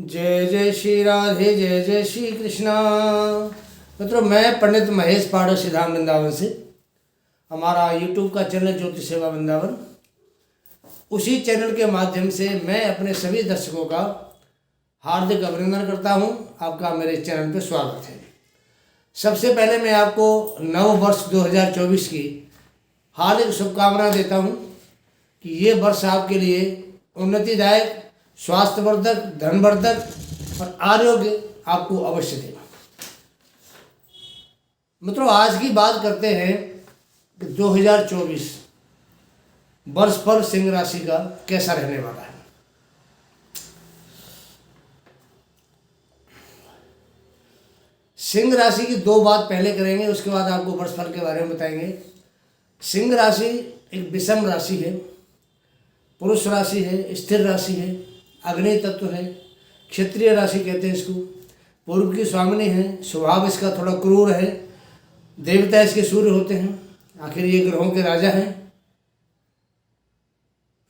जय जय श्री राधे, जय जय श्री कृष्णा। मित्रों, मैं पंडित महेश पाड़ोसी धाम वृंदावन से, हमारा यूट्यूब का चैनल ज्योति सेवा वृंदावन, उसी चैनल के माध्यम से मैं अपने सभी दर्शकों का हार्दिक अभिनंदन करता हूं। आपका मेरे चैनल पर स्वागत है। सबसे पहले मैं आपको नव वर्ष 2024 की हार्दिक शुभकामनाएं देता हूं कि ये वर्ष आपके लिए उन्नतिदायक, स्वास्थ्यवर्धक, धनवर्धक और आरोग्य आपको अवश्य देगा। मित्रों, आज की बात करते हैं कि 2024 वर्ष पर सिंह राशि का कैसा रहने वाला है। सिंह राशि की दो बात पहले करेंगे, उसके बाद आपको वर्ष फल के बारे में बताएंगे। सिंह राशि एक विषम राशि है, पुरुष राशि है, स्थिर राशि है, अग्नि तत्व है, क्षत्रिय राशि कहते हैं इसको। पूर्व की स्वामिनी है, स्वभाव इसका थोड़ा क्रूर है, देवता इसके सूर्य होते हैं, आखिर ये ग्रहों के राजा हैं।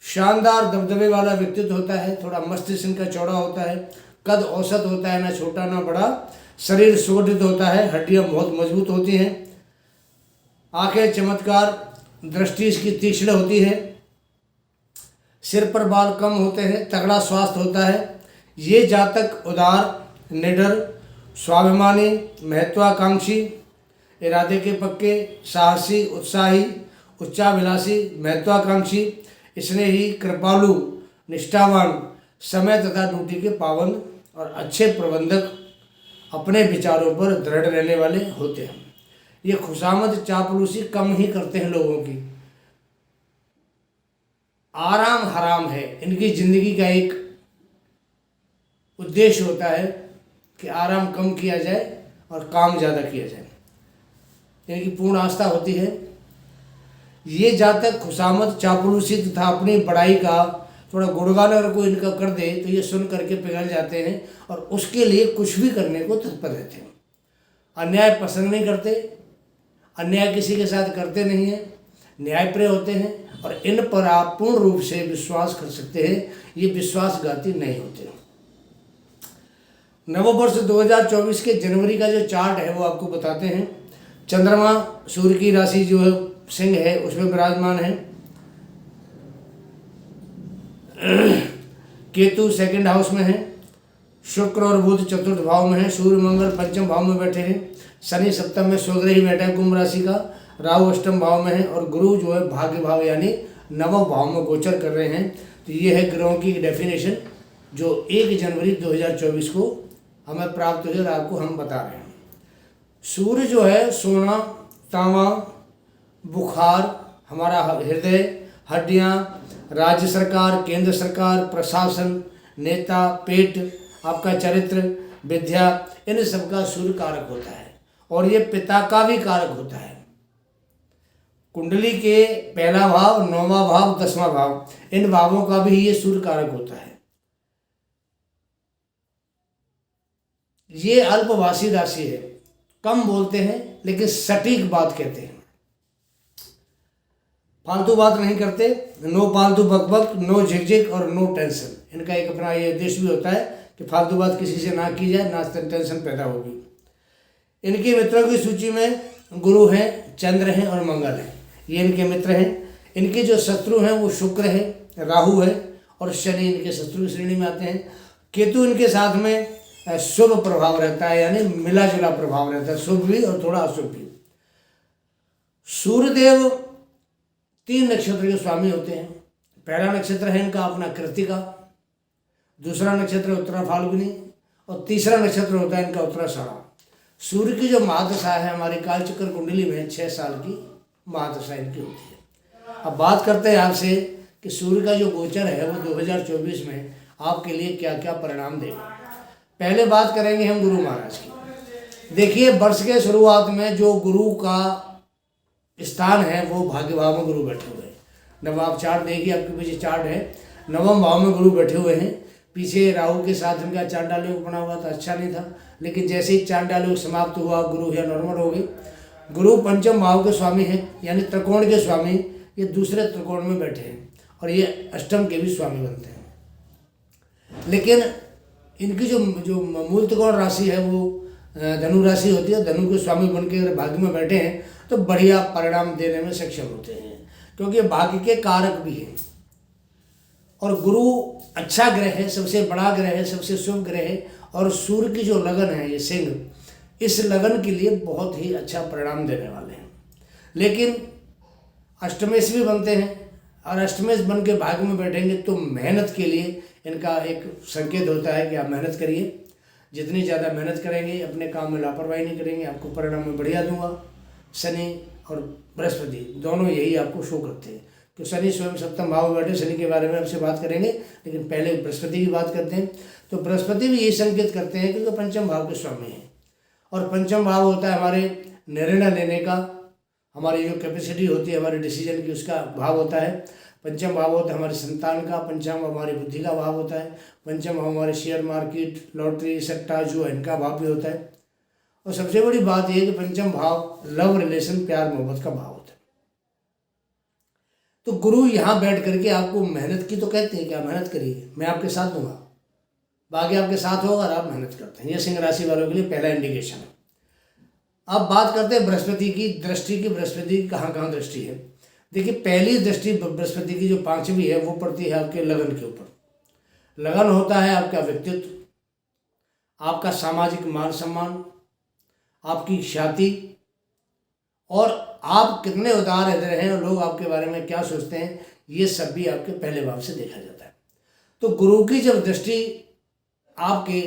शानदार दबदबे वाला व्यक्तित्व होता है, थोड़ा मस्तिष्क इनका चौड़ा होता है, कद औसत होता है, ना छोटा ना बड़ा, शरीर सुगठित होता है, हड्डियां बहुत मजबूत होती हैं, आंखें चमत्कार, दृष्टि इसकी तीक्ष्ण होती है, सिर पर बाल कम होते हैं, तगड़ा स्वास्थ्य होता है। ये जातक उदार, निडर, स्वाभिमानी, महत्वाकांक्षी, इरादे के पक्के, साहसी, उत्साही, उच्चाभिलाषी, महत्वाकांक्षी, स्नेही, कृपालु, निष्ठावान, समय तथा ड्यूटी के पाबंद और अच्छे प्रबंधक, अपने विचारों पर दृढ़ रहने वाले होते हैं। ये खुशामद, चापलूसी कम ही करते हैं लोगों की। आराम हराम है, इनकी जिंदगी का एक उद्देश्य होता है कि आराम कम किया जाए और काम ज़्यादा किया जाए, इनकी पूर्ण आस्था होती है। ये जातक खुशामद, चापलूसी तथा अपनी बड़ाई का थोड़ा गुणगान अगर कोई इनका कर दे तो ये सुन करके पिघल जाते हैं और उसके लिए कुछ भी करने को तत्पर रहते हैं। अन्याय पसंद नहीं करते, अन्याय किसी के साथ करते नहीं हैं, न्यायप्रिय होते हैं और इन पर आप पूर्ण रूप से विश्वास कर सकते हैं। ये विश्वासघाती नहीं होते। नववर्ष 2024 के जनवरी का जो चार्ट है वो आपको बताते हैं। चंद्रमा सूर्य की राशि जो है सिंह है उसमें विराजमान है। केतु सेकंड हाउस में है, शुक्र और बुध चतुर्थ भाव में है, सूर्य मंगल पंचम भाव में बैठे हैं, शनि सप्तम में स्वग्रही बैठा है कुंभ राशि का, राहु अष्टम भाव में है और गुरु जो है भाग्य भाव यानी नवम भाव में गोचर कर रहे हैं। तो ये है ग्रहों की डेफिनेशन जो 1 जनवरी 2024 को हमें प्राप्त हुई और आपको हम बता रहे हैं। सूर्य जो है सोना, तांबा, बुखार, हमारा हृदय, हड्डियाँ, राज्य सरकार, केंद्र सरकार, प्रशासन, नेता, पेट, आपका चरित्र, विद्या, इन सब का सूर्य कारक होता है और ये पिता का भी कारक होता है। कुंडली के पहला भाव, 9वां भाव, 10वां भाव, इन भावों का भी ये सूर्य कारक होता है। ये अल्पभाषी राशि है, कम बोलते हैं लेकिन सटीक बात कहते हैं, फालतू बात नहीं करते, नो फालतू बकबक, नो झिकझिक और नो टेंशन। इनका एक अपना ये उद्देश्य भी होता है कि फालतू बात किसी से ना की जाए, ना टेंशन पैदा होगी। इनके मित्रों की सूची में गुरु हैं, चंद्र हैं और मंगल हैं, ये इनके मित्र हैं। इनके जो शत्रु हैं वो शुक्र है, राहु है और शनि इनके शत्रु की श्रेणी में आते हैं। केतु इनके साथ में शुभ प्रभाव रहता है, यानी मिला जुला प्रभाव रहता है, शुभ भी और थोड़ा अशुभ भी। सूर्यदेव 3 नक्षत्र के स्वामी होते हैं। पहला नक्षत्र है इनका अपना कृतिका, दूसरा नक्षत्र उत्तरा फाल्गुनी और तीसरा नक्षत्र होता है इनका उत्तराषाढ़ा। सूर्य की जो महादशा है हमारी कालचक्र कुंडली में 6 साल की महादशा इनकी होती है। अब बात करते हैं आपसे कि सूर्य का जो गोचर है वो 2024 में आपके लिए क्या क्या परिणाम देगा। पहले बात करेंगे हम गुरु महाराज की। देखिए, वर्ष के शुरुआत में जो गुरु का स्थान है वो भाग्य भाव में गुरु बैठे हुए हैं। नवाब चार्ट देखिए, आपके पीछे चार्ट है, नवम भाव में गुरु बैठे हुए हैं। पीछे राहु के साथ इनका चांडाल योग बना हुआ था, अच्छा नहीं था, लेकिन जैसे ही चांडाल योग समाप्त हुआ गुरु या नॉर्मल हो गई। गुरु पंचम भाव के स्वामी हैं, यानी त्रिकोण के स्वामी, ये दूसरे त्रिकोण में बैठे हैं और ये अष्टम के भी स्वामी बनते हैं। लेकिन इनकी जो जो मूल त्रिकोण राशि है वो धनु राशि होती है। धनु के स्वामी बन के अगर भाग्य में बैठे हैं तो बढ़िया परिणाम देने में सक्षम होते हैं, क्योंकि भाग्य के कारक भी हैं। और गुरु अच्छा ग्रह है, सबसे बड़ा ग्रह है, सबसे शुभ ग्रह है। और सूर्य की जो लगन है ये सिंह, इस लगन के लिए बहुत ही अच्छा परिणाम देने वाले हैं। लेकिन अष्टमेश भी बनते हैं, और अष्टमेश बन के भाग्य में बैठेंगे तो मेहनत के लिए इनका एक संकेत होता है कि आप मेहनत करिए। जितनी ज़्यादा मेहनत करेंगे, अपने काम में लापरवाही नहीं करेंगे, आपको परिणाम में बढ़िया दूंगा। शनि और बृहस्पति दोनों यही आपको शो करते हैं कि शनि स्वयं सप्तम भाव में बैठे। शनि के बारे में आपसे बात करेंगे, लेकिन पहले बृहस्पति की बात करते हैं। तो बृहस्पति भी यही संकेत करते हैं क्योंकि पंचम भाव के स्वामी हैं, और पंचम भाव होता है हमारे निर्णय लेने का, हमारी जो कैपेसिटी होती है हमारे डिसीजन की, उसका भाव होता है। पंचम भाव होता है हमारे संतान का, पंचम भाव हमारी बुद्धि का भाव होता है, पंचम भाव हमारे शेयर मार्केट, लॉटरी, सट्टा जो है इनका भाव भी होता है। और सबसे बड़ी बात यह है कि पंचम भाव लव रिलेशन, प्यार मोहब्बत का भाव होता है। तो गुरु यहाँ बैठ करके आपको मेहनत की तो कहते हैं कि आप मेहनत करिए, मैं आपके साथ दूंगा, बाकी आपके साथ होगा और आप मेहनत करते हैं। यह सिंह राशि वालों के लिए पहला इंडिकेशन है। अब बात करते हैं बृहस्पति की दृष्टि की। बृहस्पति की कहाँ कहाँ दृष्टि है? देखिए, पहली दृष्टि बृहस्पति की जो 5वीं है वो पड़ती है आपके लगन के ऊपर। लगन होता है आपका व्यक्तित्व, आपका सामाजिक मान सम्मान, आपकी ख्याति, और आप कितने उदार हृदय हैं और लोग आपके बारे में क्या सोचते हैं, ये सब भी आपके पहले भाव से देखा जाता है। तो गुरु की जब दृष्टि आपके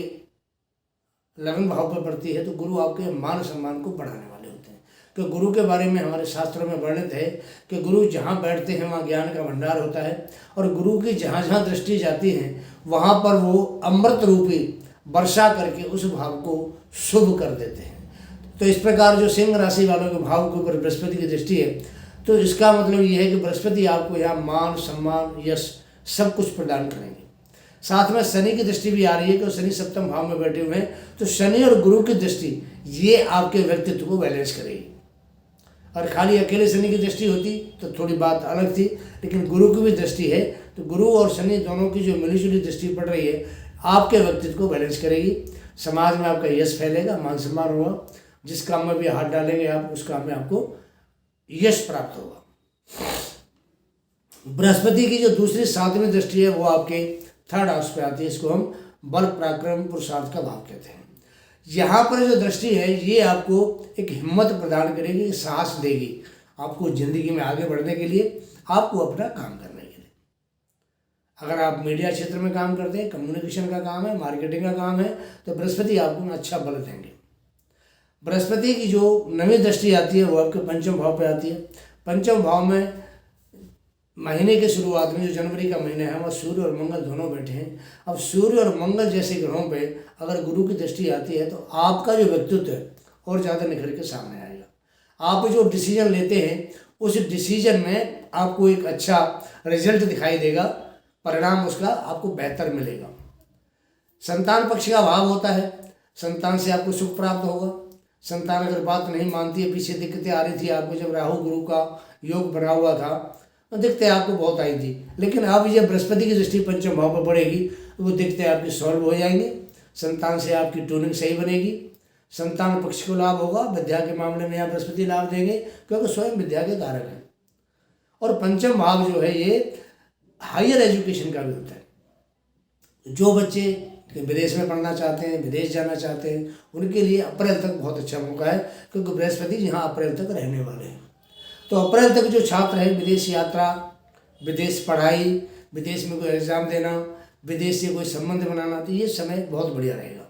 लगन भाव पर पड़ती है तो गुरु आपके मान सम्मान को बढ़ाने वाले होते हैं। तो गुरु के बारे में हमारे शास्त्रों में वर्णित है कि गुरु जहाँ बैठते हैं वहाँ ज्ञान का भंडार होता है, और गुरु की जहाँ जहाँ दृष्टि जाती है वहाँ पर वो अमृत रूपी वर्षा करके उस भाव को शुभ कर देते हैं। तो इस प्रकार जो सिंह राशि वालों के भाव के ऊपर बृहस्पति की दृष्टि है, तो इसका मतलब ये है कि बृहस्पति आपको यहाँ मान सम्मान यश सब कुछ प्रदान करेंगे। साथ में शनि की दृष्टि भी आ रही है कि शनि सप्तम भाव में बैठे हुए हैं, तो शनि और गुरु की दृष्टि ये आपके व्यक्तित्व को बैलेंस करेगी। और खाली अकेले शनि की दृष्टि होती तो थोड़ी बात अलग थी, लेकिन गुरु की भी दृष्टि है, तो गुरु और शनि दोनों की जो मिलीजुली दृष्टि पड़ रही है आपके व्यक्तित्व को बैलेंस करेगी। समाज में आपका यश फैलेगा, मान सम्मान होगा, जिस काम में भी हाथ डालेंगे आप उस काम में आपको यश प्राप्त होगा। बृहस्पति की जो दूसरी 7वीं दृष्टि है वो आपके 3rd हाउस पे आती है। इसको हम बल पराक्रम पुरुषार्थ का भाव कहते हैं। यहाँ पर जो दृष्टि है ये आपको एक हिम्मत प्रदान करेगी, साहस देगी आपको ज़िंदगी में आगे बढ़ने के लिए, आपको अपना काम करने के लिए। अगर आप मीडिया क्षेत्र में काम करते हैं, कम्युनिकेशन का काम है, मार्केटिंग का काम है, तो बृहस्पति आपको अच्छा बल देंगे। बृहस्पति की जो 9वीं दृष्टि आती है वो आपके पंचम भाव पे आती है। पंचम भाव में महीने के शुरुआत में जो जनवरी का महीना है वह सूर्य और मंगल दोनों बैठे हैं। अब सूर्य और मंगल जैसे ग्रहों पे अगर गुरु की दृष्टि आती है तो आपका जो व्यक्तित्व है और ज़्यादा निखर के सामने आएगा। आप जो डिसीजन लेते हैं उस डिसीजन में आपको एक अच्छा रिजल्ट दिखाई देगा, परिणाम उसका आपको बेहतर मिलेगा। संतान पक्ष का भाव होता है, संतान से आपको सुख प्राप्त होगा। संतान अगर बात नहीं मानती है, पीछे दिक्कतें आ रही थी आपको जब राहु गुरु का योग बना हुआ था, दिक्कतें आपको बहुत आई थी, लेकिन अब जब बृहस्पति की दृष्टि पंचम भाव पर पड़ेगी तो वो दिक्कतें आपकी सॉल्व हो जाएंगी। संतान से आपकी ट्यूनिंग सही बनेगी, संतान पक्ष को लाभ होगा। विद्या के मामले में यहाँ बृहस्पति लाभ देंगे क्योंकि स्वयं विद्या के कारक हैं। और पंचम भाव जो है ये हायर एजुकेशन का भी होता है। जो बच्चे विदेश में पढ़ना चाहते हैं, विदेश जाना चाहते हैं, उनके लिए अप्रैल तक बहुत अच्छा मौका है, क्योंकि बृहस्पति यहाँ अप्रैल तक रहने वाले हैं। तो अप्रैल तक जो छात्र हैं, विदेश यात्रा, विदेश पढ़ाई, विदेश में कोई एग्ज़ाम देना, विदेश से कोई संबंध बनाना, तो ये समय बहुत बढ़िया रहेगा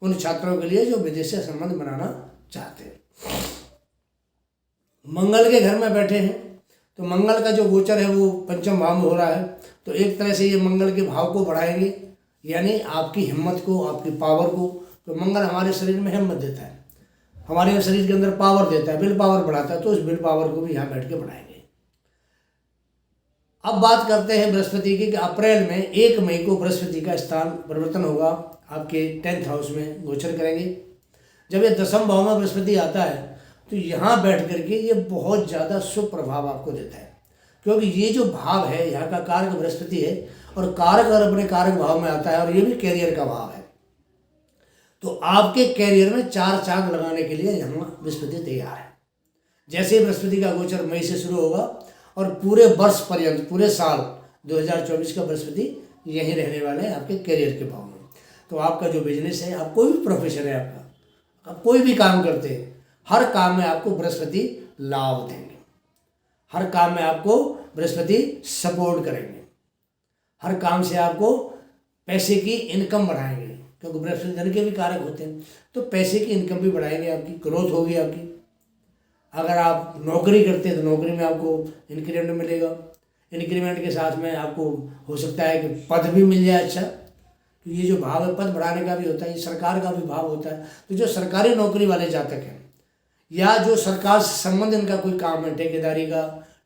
उन छात्रों के लिए जो विदेश से संबंध बनाना चाहते हैं। मंगल के घर में बैठे हैं तो मंगल का जो गोचर है वो पंचम भाव में हो रहा है, तो एक तरह से ये मंगल के भाव को बढ़ाएंगे, यानी आपकी हिम्मत को, आपकी पावर को। तो मंगल हमारे शरीर में हिम्मत देता है, हमारे शरीर के अंदर पावर देता है, विल पावर बढ़ाता है, तो उस विल पावर को भी यहाँ बैठ के बढ़ाएंगे। अब बात करते हैं बृहस्पति की कि अप्रैल में 1 मई को बृहस्पति का स्थान परिवर्तन होगा, आपके 10th हाउस में गोचर करेंगे। जब ये 10th भाव में बृहस्पति आता है तो यहाँ बैठ करके ये बहुत ज़्यादा शुभ प्रभाव आपको देता है, क्योंकि ये जो भाव है यहाँ का कारक बृहस्पति है, और कारक अगर अपने कारक भाव में आता है और ये भी कैरियर का भाव है, तो आपके कैरियर में 4 चांद लगाने के लिए यहाँ बृहस्पति तैयार है। जैसे ही बृहस्पति का गोचर मई से शुरू होगा और पूरे वर्ष पर्यंत, पूरे साल 2024 का बृहस्पति यहीं रहने वाले हैं आपके कैरियर के भाव में। तो आपका जो बिजनेस है, आप कोई भी प्रोफेशन है आपका, आप कोई भी काम करते हैं, हर काम में आपको बृहस्पति लाभ देंगे, हर काम में आपको बृहस्पति सपोर्ट करेंगे, हर काम से आपको पैसे की इनकम बढ़ाएंगे, क्योंकि बृहस्पति धन के भी कारक होते हैं। तो पैसे की इनकम भी बढ़ाएंगे, आपकी ग्रोथ होगी आपकी। अगर आप नौकरी करते हैं तो नौकरी में आपको इंक्रीमेंट मिलेगा, इंक्रीमेंट के साथ में आपको हो सकता है कि पद भी मिल जाए अच्छा। तो ये जो भाव है पद बढ़ाने का भी होता है, ये सरकार का भी भाव होता है। तो जो सरकारी नौकरी वाले जातक हैं या जो सरकार से संबंध इनका कोई काम है, ठेकेदारी का,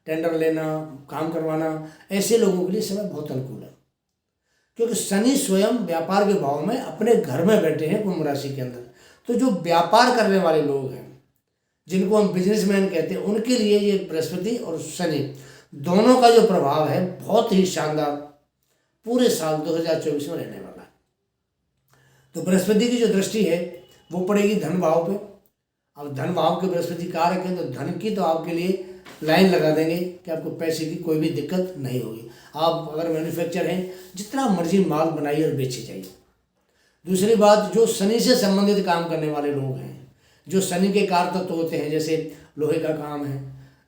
टेंडर लेना, काम करवाना, ऐसे लोगों के लिए समय बहुत अनुकूल है, क्योंकि शनि स्वयं व्यापार के भाव में अपने घर में बैठे हैं कुंभ राशि के अंदर। तो जो व्यापार करने वाले लोग हैं, जिनको हम बिजनेसमैन कहते हैं, उनके लिए ये बृहस्पति और शनि दोनों का जो प्रभाव है बहुत ही शानदार पूरे साल 2024 में रहने वाला है। तो बृहस्पति की जो दृष्टि है वो पड़ेगी धन भाव पे। अब धन भाव के बृहस्पति कारक है, तो धन की तो आपके लिए लाइन लगा देंगे कि आपको पैसे की कोई भी दिक्कत नहीं होगी। आप अगर मैन्युफैक्चर हैं, जितना मर्जी माल बनाइए और बेचे जाइए। दूसरी बात, जो शनि से संबंधित काम करने वाले लोग हैं, जो शनि के कारक तत्व होते हैं, जैसे लोहे का काम है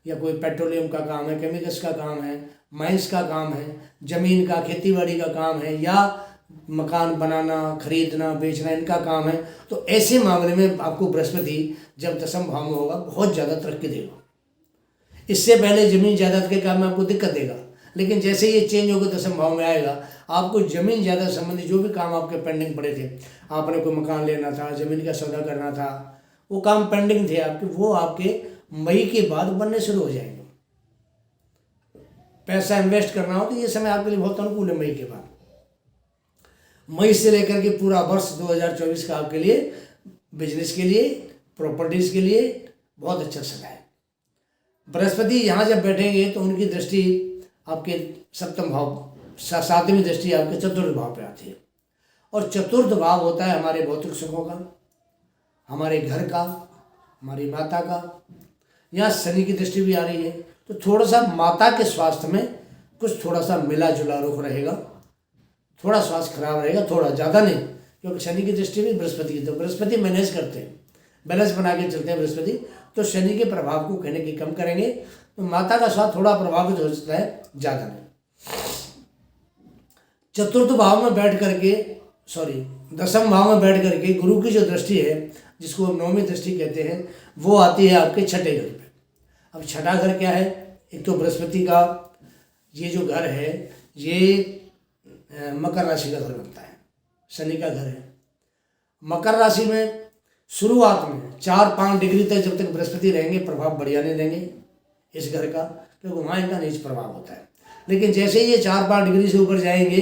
या कोई पेट्रोलियम का काम है, केमिकल्स का काम है, माइंस का काम है, जमीन का, खेतीबाड़ी का काम है, या मकान बनाना, खरीदना, बेचना, इनका काम है, तो ऐसे मामले में आपको बृहस्पति जब दशम भाव में होगा बहुत ज़्यादा तरक्की देगा। इससे पहले जमीन जायदाद के काम में आपको दिक्कत देगा, लेकिन जैसे ये चेंज होकर दशम भाव में आएगा, आपको जमीन जायदाद संबंधी जो भी काम आपके पेंडिंग पड़े थे, आपने कोई मकान लेना था, जमीन का सौदा करना था, वो काम पेंडिंग थे आपके, वो आपके मई के बाद बनने शुरू हो जाएंगे। पैसा इन्वेस्ट करना हो तो ये समय आपके लिए बहुत अनुकूल है। मई के बाद, मई से लेकर के पूरा वर्ष 2024 का आपके लिए बिजनेस के लिए, प्रॉपर्टीज के लिए बहुत अच्छा समय है। बृहस्पति यहाँ जब बैठेंगे तो उनकी दृष्टि आपके सप्तम भाव, सातवीं दृष्टि आपके चतुर्थ भाव पे आती है। और चतुर्थ भाव होता है हमारे भौतिक सुखों का, हमारे घर का, हमारी माता का। यहाँ शनि की दृष्टि भी आ रही है, तो थोड़ा सा माता के स्वास्थ्य में कुछ थोड़ा सा मिला जुला रुख रहेगा, थोड़ा स्वास्थ्य खराब रहेगा, थोड़ा ज़्यादा नहीं, क्योंकि शनि की दृष्टि भी बृहस्पति की, तो बृहस्पति मैनेज करते हैं, बैलेंस बना के चलते हैं बृहस्पति। तो शनि के प्रभाव को कहने की कम करेंगे, तो माता का स्वास्थ्य थोड़ा प्रभावित हो सकता है, ज़्यादा नहीं। चतुर्थ भाव में बैठ करके, दसम भाव में बैठ करके गुरु की जो दृष्टि है, जिसको हम नौवीं दृष्टि कहते हैं, वो आती है आपके छठे घर पे। अब छठा घर क्या है? एक तो बृहस्पति का ये जो घर है, ये मकर राशि का घर बनता है, शनि का घर है। मकर राशि में शुरुआत में 4-5 डिग्री तक जब तक बृहस्पति रहेंगे, प्रभाव बढ़िया नहीं देंगे इस घर का, क्योंकि वहाँ इनका नीच प्रभाव होता है। लेकिन जैसे ही ये 4-5 डिग्री से ऊपर जाएंगे,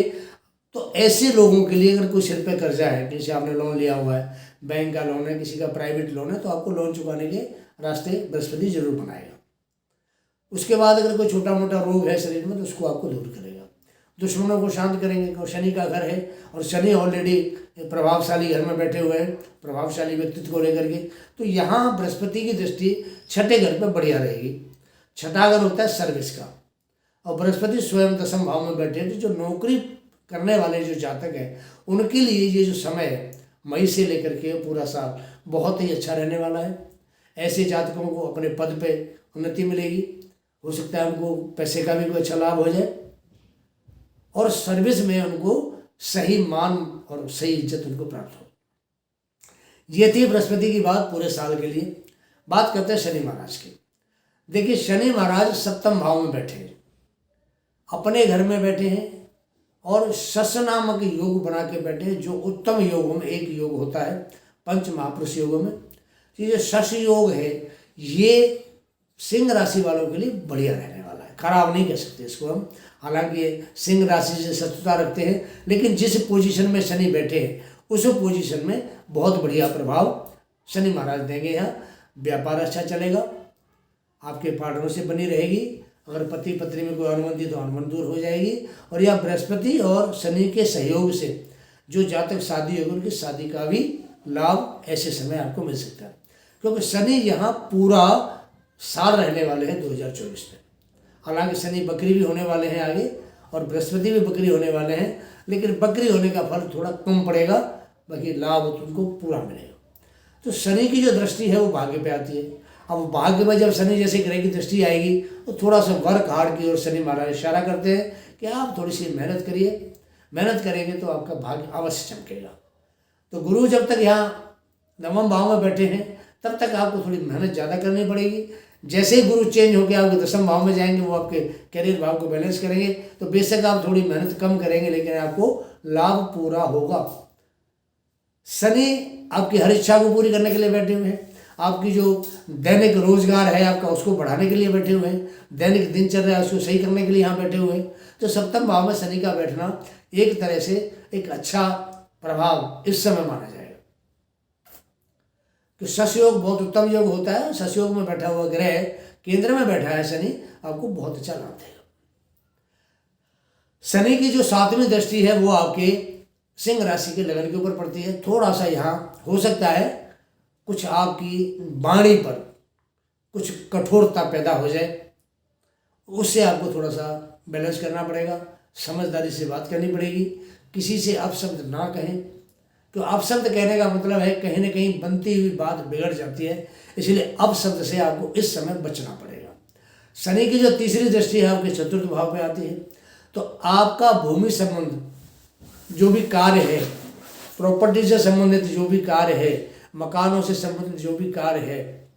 तो ऐसे लोगों के लिए अगर कोई सिर पे कर्जा है, जैसे आपने लोन लिया हुआ है, बैंक का लोन है, किसी का प्राइवेट लोन है, तो आपको लोन चुकाने के रास्ते बृहस्पति जरूर बनाएगा। उसके बाद अगर कोई छोटा मोटा रोग है शरीर में, तो उसको आपको दूर करेगा, दुश्मनों को शांत करेंगे, क्योंकि शनि का घर है और शनि ऑलरेडी प्रभावशाली घर में बैठे हुए हैं, प्रभावशाली व्यक्तित्व को लेकर के। तो यहाँ बृहस्पति की दृष्टि छठे घर पर बढ़िया रहेगी। छठा घर होता है सर्विस का, और बृहस्पति स्वयं दशम भाव में बैठे, तो जो नौकरी करने वाले जो जातक हैं, उनके लिए ये जो समय है मई से लेकर के पूरा साल बहुत ही अच्छा रहने वाला है। ऐसे जातकों को अपने पद पे उन्नति मिलेगी, हो सकता है उनको पैसे का भी कोई अच्छा लाभ हो जाए, और सर्विस में उनको सही मान और सही इज्जत उनको प्राप्त हो। ये थी बृहस्पति की बात पूरे साल के लिए। बात करते हैं शनि महाराज की। देखिए, शनि महाराज सप्तम भाव में बैठे हैं, अपने घर में बैठे हैं, और शश नामक योग बना के बैठे हैं, जो उत्तम योगों में एक योग होता है, पंच महापुरुष योगों में। तो ये शश योग है, ये सिंह राशि वालों के लिए बढ़िया रहने वाला है, खराब नहीं कह सकते इसको हम। हालांकि सिंह राशि से शत्रुता रखते हैं, लेकिन जिस पोजीशन में शनि बैठे हैं उस पोजीशन में बहुत बढ़िया प्रभाव शनि महाराज देंगे। यहाँ व्यापार अच्छा चलेगा, आपके पार्टनर से बनी रहेगी, अगर पति पत्नी में कोई अनुबंधी तो अनुबंध दूर हो जाएगी। और यह बृहस्पति और शनि के सहयोग से जो जातक शादी होगी उनकी शादी का भी लाभ ऐसे समय आपको मिल सकता है, क्योंकि शनि यहाँ पूरा साल रहने वाले हैं 2024 में। हालांकि शनि बकरी भी होने वाले हैं आगे, और बृहस्पति भी बकरी होने वाले हैं, लेकिन बकरी होने का फल थोड़ा कम पड़ेगा, बाकी लाभ तुमको पूरा मिलेगा। तो शनि की जो दृष्टि है वो भाग्य पे आती है। अब भाग्य में जब शनि जैसे ग्रह की दृष्टि आएगी तो थोड़ा सा वर्क हार्ड की ओर शनि महाराज इशारा करते हैं कि आप थोड़ी सी मेहनत करिए, मेहनत करेंगे तो आपका भाग्य अवश्य चमकेगा। तो गुरु जब तक यहाँ नवम भाव में बैठे हैं तब तक आपको थोड़ी मेहनत ज़्यादा करनी पड़ेगी। जैसे ही गुरु चेंज होकर आपके दसम भाव में जाएंगे वो आपके करियर भाव को बैलेंस करेंगे, तो बेशक आप थोड़ी मेहनत कम करेंगे लेकिन आपको लाभ पूरा होगा। शनि आपकी हर इच्छा को पूरी करने के लिए बैठे हुए हैं, आपकी जो दैनिक रोजगार है आपका उसको बढ़ाने के लिए बैठे हुए हैं, दैनिक दिनचर्या है उसको सही करने के लिए यहाँ बैठे हुए हैं। तो सप्तम भाव में शनि का बैठना एक तरह से एक अच्छा प्रभाव इस समय माना जाएगा कि शश योग बहुत उत्तम योग होता है। शश योग में बैठा हुआ ग्रह केंद्र में बैठा है शनि, आपको बहुत अच्छा लाभ देगा। शनि की जो 7वीं दृष्टि है वो आपके सिंह राशि के लगन के ऊपर पड़ती है। थोड़ा सा यहाँ हो सकता है कुछ आपकी वाणी पर कुछ कठोरता पैदा हो जाए, उससे आपको थोड़ा सा बैलेंस करना पड़ेगा, समझदारी से बात करनी पड़ेगी, किसी से अपशब्द ना कहें। तो अपशब्द कहने का मतलब है कहीं ना कहीं बनती हुई बात बिगड़ जाती है, इसलिए अपशब्द से आपको इस समय बचना पड़ेगा। शनि की जो 3री दृष्टि है आपके 4th भाव पे आती है, तो आपका भूमि संबंध जो भी कार्य है, प्रॉपर्टी से संबंधित जो भी कार्य है, मकानों से संबंधित जो भी कार्य है,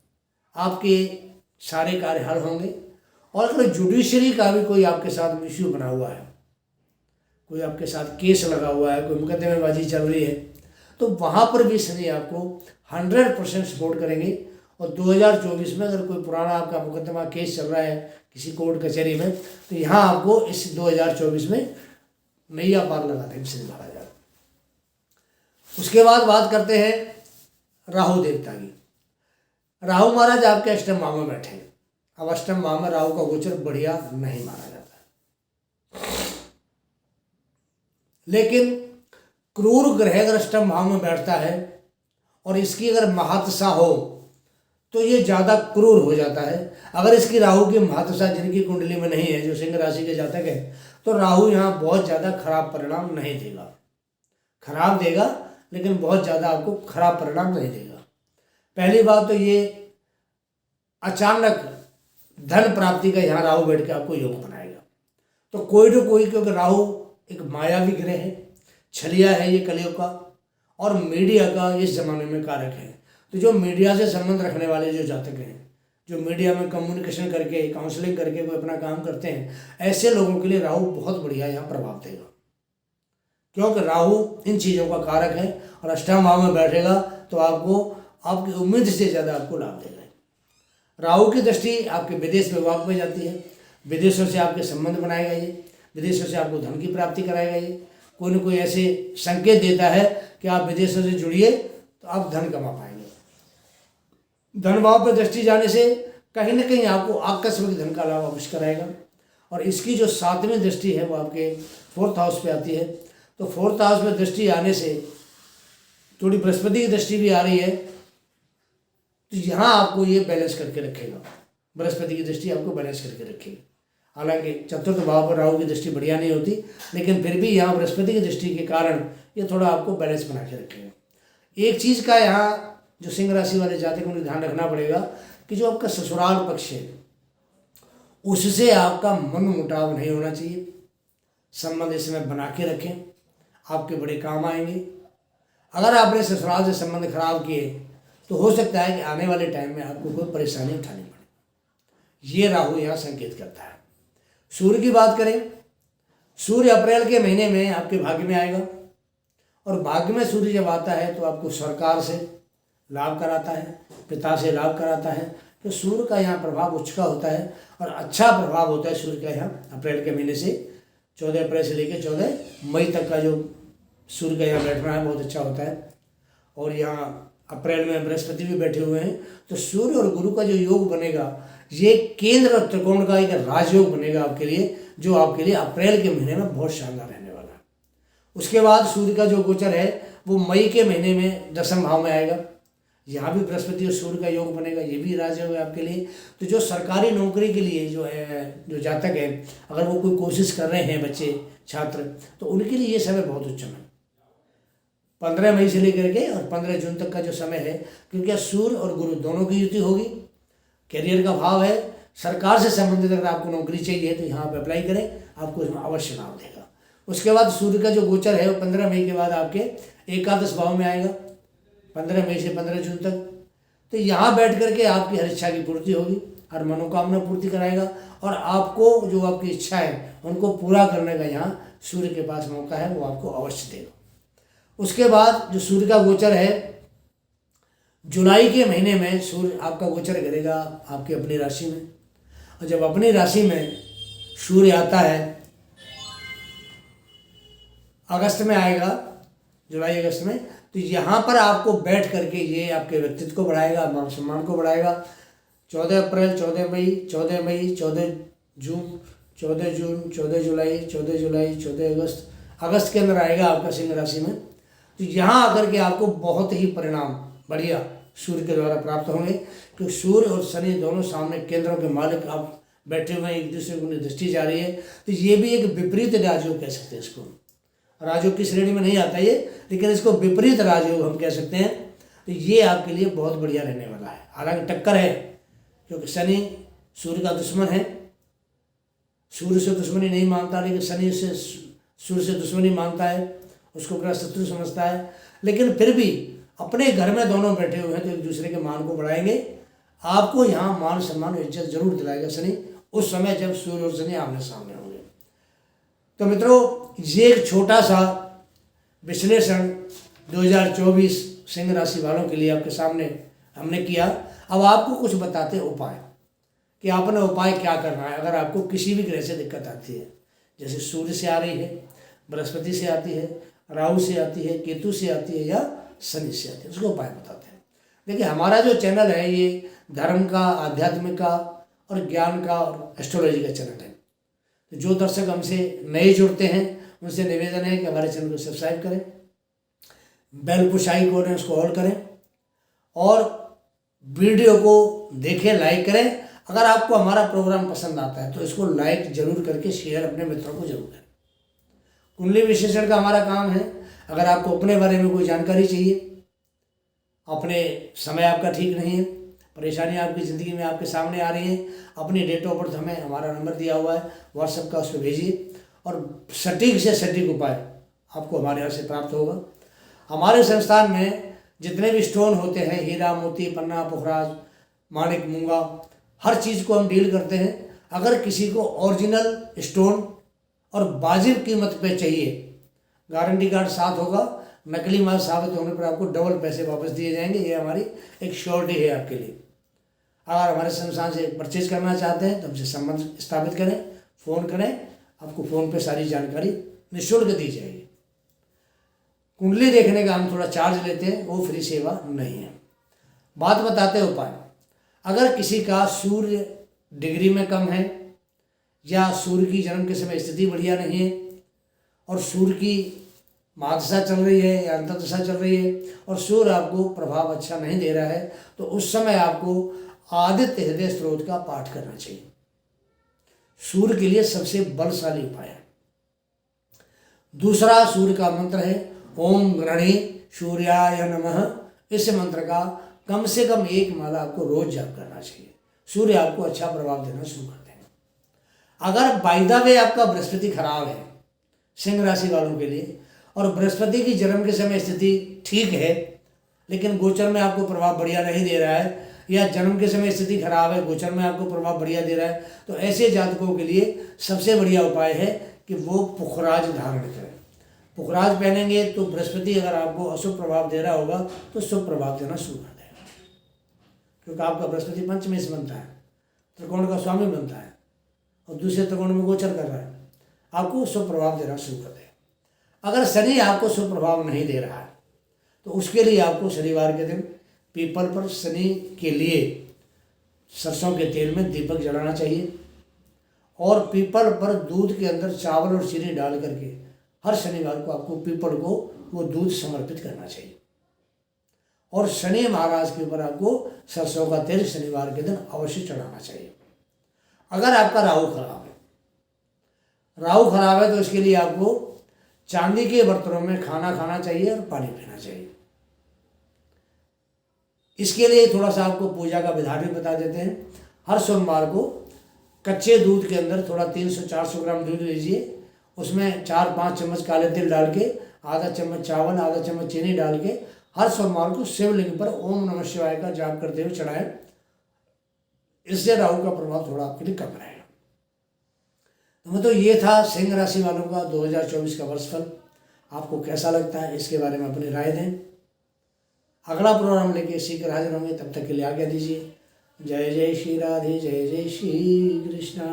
आपके सारे कार्य हल होंगे। और अगर जुडिशरी का भी कोई आपके साथ इश्यू बना हुआ है, कोई आपके साथ केस लगा हुआ है, कोई मुकदमेबाजी चल रही है, तो वहाँ पर भी शनि आपको 100% सपोर्ट करेंगे। और 2024 में अगर कोई पुराना आपका मुकदमा केस चल रहा है किसी कोर्ट कचहरी में, तो यहाँ आपको इस 2024 में नैया पार लगा देंगे शनि महाराज। उसके बाद बात करते हैं राहु देवता की। राहु महाराज आपके अष्टम भाव में बैठे हैं। अब अष्टम भाव में राहु का गोचर बढ़िया नहीं माना जाता है, लेकिन क्रूर ग्रह अगर अष्टम भाव में बैठता है और इसकी अगर महत्सा हो तो ये ज़्यादा क्रूर हो जाता है। अगर इसकी राहु की महत्सा जिनकी कुंडली में नहीं है, जो सिंह राशि के जातक है, तो राहु यहाँ बहुत ज़्यादा खराब परिणाम नहीं देगा। खराब देगा लेकिन बहुत ज़्यादा आपको खराब परिणाम नहीं देगा। पहली बात तो ये अचानक धन प्राप्ति का यहाँ राहु बैठ के आपको योग बनाएगा। तो कोई न कोई, क्योंकि राहु एक मायावी ग्रह है, छलिया है ये कलयुग का, और मीडिया का इस जमाने में कारक है। तो जो मीडिया से संबंध रखने वाले जो जातक हैं, जो मीडिया में कम्युनिकेशन करके काउंसलिंग करके कोई अपना काम करते हैं, ऐसे लोगों के लिए राहु बहुत बढ़िया यहाँ प्रभाव देगा, क्योंकि राहु इन चीज़ों का कारक है। और अष्टम भाव में बैठेगा तो आपको आपकी उम्मीद से ज़्यादा आपको लाभ देगा। राहु की दृष्टि आपके विदेश विभाग में जाती है, विदेशों से आपके संबंध बनाएगा ये, विदेशों से आपको धन की प्राप्ति कराएगा ये। कोई न कोई ऐसे संकेत देता है कि आप विदेशों से जुड़िए तो आप धन कमा पाएंगे। धन भाव पर दृष्टि जाने से कहीं ना कहीं आपको आकस्मिक धन का लाभ अवश्य कराएगा। और इसकी जो 7वीं दृष्टि है वो आपके 4th हाउस पे आती है। तो 4th हाउस में दृष्टि आने से थोड़ी बृहस्पति की दृष्टि भी आ रही है, तो यहाँ आपको ये बैलेंस करके रखेगा। बृहस्पति की दृष्टि आपको बैलेंस करके रखेगी। हालांकि 4th भाव पर राहु की दृष्टि बढ़िया नहीं होती, लेकिन फिर भी यहाँ बृहस्पति की दृष्टि के कारण ये थोड़ा आपको बैलेंस बना के रखेगा। एक चीज़ का यहाँ जो सिंह राशि वाले जातक को ध्यान रखना पड़ेगा कि जो आपका ससुराल पक्ष है उससे आपका मन मुटाव नहीं होना चाहिए। संबंध इसमें बना के रखें, आपके बड़े काम आएंगे। अगर आपने ससुराल से संबंध खराब किए तो हो सकता है कि आने वाले टाइम में आपको कोई परेशानी उठानी पड़े। ये राहु यहाँ संकेत करता है। सूर्य की बात करें, सूर्य अप्रैल के महीने में आपके भाग्य में आएगा, और भाग्य में सूर्य जब आता है तो आपको सरकार से लाभ कराता है, पिता से लाभ कराता है। तो सूर्य का यहाँ प्रभाव उच्च का होता है और अच्छा प्रभाव होता है सूर्य का यहाँ अप्रैल के महीने से 14 अप्रैल से लेकर 14 मई तक का जो सूर्य का यहाँ बैठना है बहुत अच्छा होता है। और यहाँ अप्रैल में बृहस्पति भी बैठे हुए हैं, तो सूर्य और गुरु का जो योग बनेगा ये केंद्र और त्रिकोण का एक राजयोग बनेगा आपके लिए, जो आपके लिए अप्रैल के महीने में बहुत शानदार रहने वाला है। उसके बाद सूर्य का जो गोचर है वो मई के महीने में 10वें भाव में आएगा। यहाँ भी बृहस्पति और सूर्य का योग बनेगा, ये भी राजयोग है आपके लिए। तो जो सरकारी नौकरी के लिए जो जातक है, अगर वो कोई कोशिश कर रहे हैं बच्चे छात्र, तो उनके लिए ये समय बहुत उच्चम है। 15 मई से लेकर के और 15 जून तक का जो समय है, क्योंकि सूर्य और गुरु दोनों की युति होगी, करियर का भाव है, सरकार से संबंधित अगर आपको नौकरी चाहिए तो यहाँ पे अप्लाई करें, आपको इसमें अवश्य लाभ देगा। उसके बाद सूर्य का जो गोचर है वो 15 मई के बाद आपके एकादश भाव में आएगा, 15 मई से 15 जून तक। तो यहाँ बैठ करके आपकी हर इच्छा की पूर्ति होगी, हर मनोकामना पूर्ति कराएगा, और आपको जो आपकी इच्छा है उनको पूरा करने का यहाँ सूर्य के पास मौका है, वो आपको अवश्य देगा। उसके बाद जो सूर्य का गोचर है, जुलाई के महीने में सूर्य आपका गोचर करेगा आपकी अपनी राशि में, और जब अपनी राशि में सूर्य आता है, अगस्त में आएगा, जुलाई अगस्त में, तो यहाँ पर आपको बैठ करके ये आपके व्यक्तित्व को बढ़ाएगा, मान सम्मान को बढ़ाएगा। 14 अप्रैल, 14 मई, 14 मई, 14 जून, 14 जून, 14 जुलाई, 14 जुलाई, 14 अगस्त, अगस्त के अंदर आएगा आपका सिंह राशि में। तो यहाँ आकर के आपको बहुत ही परिणाम बढ़िया सूर्य के द्वारा प्राप्त होंगे, क्योंकि सूर्य और शनि दोनों सामने केंद्रों के मालिक आप बैठे हुए हैं, एक दूसरे को दृष्टि जा रही है। तो ये भी एक विपरीत राजयोग कह सकते हैं इसको, राजयोग की श्रेणी में नहीं आता ये, लेकिन इसको विपरीत राजयोग हम कह सकते हैं। तो ये आपके लिए बहुत बढ़िया रहने वाला है। हालांकि टक्कर है, क्योंकि शनि सूर्य का दुश्मन है, सूर्य से दुश्मनी नहीं मानता, लेकिन शनि से सूर्य से दुश्मनी मानता है, उसको अपना शत्रु समझता है। लेकिन फिर भी अपने घर में दोनों बैठे हुए हैं तो एक दूसरे के मान को बढ़ाएंगे, आपको यहाँ मान सम्मान इज्जत जरूर दिलाएगा शनि, उस समय जब सूर्य और शनि आमने सामने होंगे। तो मित्रों, ये एक छोटा सा विश्लेषण 2024 सिंह राशि वालों के लिए आपके सामने हमने किया। अब आपको कुछ बताते उपाय कि आपने उपाय क्या करना है अगर आपको किसी भी ग्रह से दिक्कत आती है, जैसे सूर्य से आ रही है, बृहस्पति से आती है, राहु से आती है, केतु से आती है या शनि से आती है, उसको उपाय बताते हैं। देखिए, हमारा जो चैनल है ये धर्म का, आध्यात्मिक का और ज्ञान का और एस्ट्रोलॉजी का चैनल है। तो जो दर्शक हमसे नए जुड़ते हैं उनसे निवेदन है कि हमारे चैनल को सब्सक्राइब करें, बेल पुश आइकन है उसको ऑल करें, और वीडियो को देखें, लाइक करें। अगर आपको हमारा प्रोग्राम पसंद आता है तो इसको लाइक जरूर करके शेयर अपने मित्रों को जरूर करें। कुंडली विश्लेषण का हमारा काम है। अगर आपको अपने बारे में कोई जानकारी चाहिए, अपने समय आपका ठीक नहीं है, परेशानी आपकी ज़िंदगी में आपके सामने आ रही है, अपनी डेट ऑफ बर्थ हमें हमारा नंबर दिया हुआ है व्हाट्सएप का, उस पर भेजिए और सटीक से सटीक उपाय आपको हमारे यहाँ से प्राप्त होगा। हमारे संस्थान में जितने भी स्टोन होते हैं, हीरा, मोती, पन्ना, पुखराज, माणिक, मूंगा, हर चीज़ को हम डील करते हैं। अगर किसी को ओरिजिनल स्टोन और वाजिब कीमत पे चाहिए, गारंटी कार्ड साथ होगा, नकली माल साबित होने पर आपको डबल पैसे वापस दिए जाएंगे। ये हमारी एक श्योरिटी है आपके लिए। अगर हमारे संस्थान से परचेज करना चाहते हैं तो हमसे संबंध स्थापित करें, फ़ोन करें, आपको फ़ोन पे सारी जानकारी निःशुल्क दी जाएगी। कुंडली देखने का हम थोड़ा चार्ज लेते हैं, वो फ्री सेवा नहीं है। बात बताते हैं उपाय। अगर किसी का सूर्य डिग्री में कम है, या सूर्य की जन्म के समय स्थिति बढ़िया नहीं है, और सूर्य की महादशा चल रही है या अंतर्दशा चल रही है, और सूर्य आपको प्रभाव अच्छा नहीं दे रहा है, तो उस समय आपको आदित्य हृदय स्त्रोत का पाठ करना चाहिए। सूर्य के लिए सबसे बलशाली उपाय है। दूसरा सूर्य का मंत्र है ओम गृणी सूर्याय नमः। इस मंत्र का कम से कम 1 माला आपको रोज जाप करना चाहिए। सूर्य आपको अच्छा प्रभाव देना शुरू कर देंगे। अगर बाय द वे आपका बृहस्पति खराब है सिंह राशि वालों के लिए, और बृहस्पति की जन्म के समय स्थिति ठीक है लेकिन गोचर में आपको प्रभाव बढ़िया नहीं दे रहा है, या जन्म के समय स्थिति खराब है, गोचर में आपको प्रभाव बढ़िया दे रहा है, तो ऐसे जातकों के लिए सबसे बढ़िया उपाय है कि वो पुखराज धारण करें। पुखराज पहनेंगे तो बृहस्पति अगर आपको अशुभ प्रभाव दे रहा होगा तो शुभ प्रभाव देना शुरू कर देगा, क्योंकि आपका बृहस्पति पंचमे से बनता है, त्रिकोण का स्वामी बनता है, और दूसरे त्रिकोण में गोचर कर रहा है, आपको शुभ प्रभाव देना शुरू कर देगा। अगर शनि आपको शुभ प्रभाव नहीं दे रहा है तो उसके लिए आपको शनिवार के दिन पीपल पर शनि के लिए सरसों के तेल में दीपक जलाना चाहिए और पीपल पर दूध के अंदर चावल और चीनी डाल करके हर शनिवार को आपको पीपल को वो दूध समर्पित करना चाहिए। और शनि महाराज के ऊपर आपको सरसों का तेल शनिवार के दिन अवश्य चढ़ाना चाहिए। अगर आपका राहु खराब है तो इसके लिए आपको चांदी के बर्तनों में खाना खाना चाहिए और पानी पीना चाहिए। इसके लिए थोड़ा सा आपको पूजा का विधान भी बता देते हैं। हर सोमवार को कच्चे दूध के अंदर थोड़ा 300-400 ग्राम दूध लीजिए, उसमें 4-5 चम्मच काले तिल डाल के, आधा चम्मच चावल, आधा चम्मच चीनी डाल के हर सोमवार को शिवलिंग पर ओम नमः शिवाय का जाप करते हुए चढ़ाएं। इससे राहु का प्रभाव थोड़ा आपके लिए कम रहेगा। तो ये था सिंह राशि वालों का 2024 का वर्षफल। आपको कैसा लगता है इसके बारे में अपनी राय दें। अगला प्रोग्राम लेके शीघ्र हाजिर होंगे, तब तक के लिए आज्ञा दीजिए। जय जय श्री राधे, जय जय श्री कृष्णा।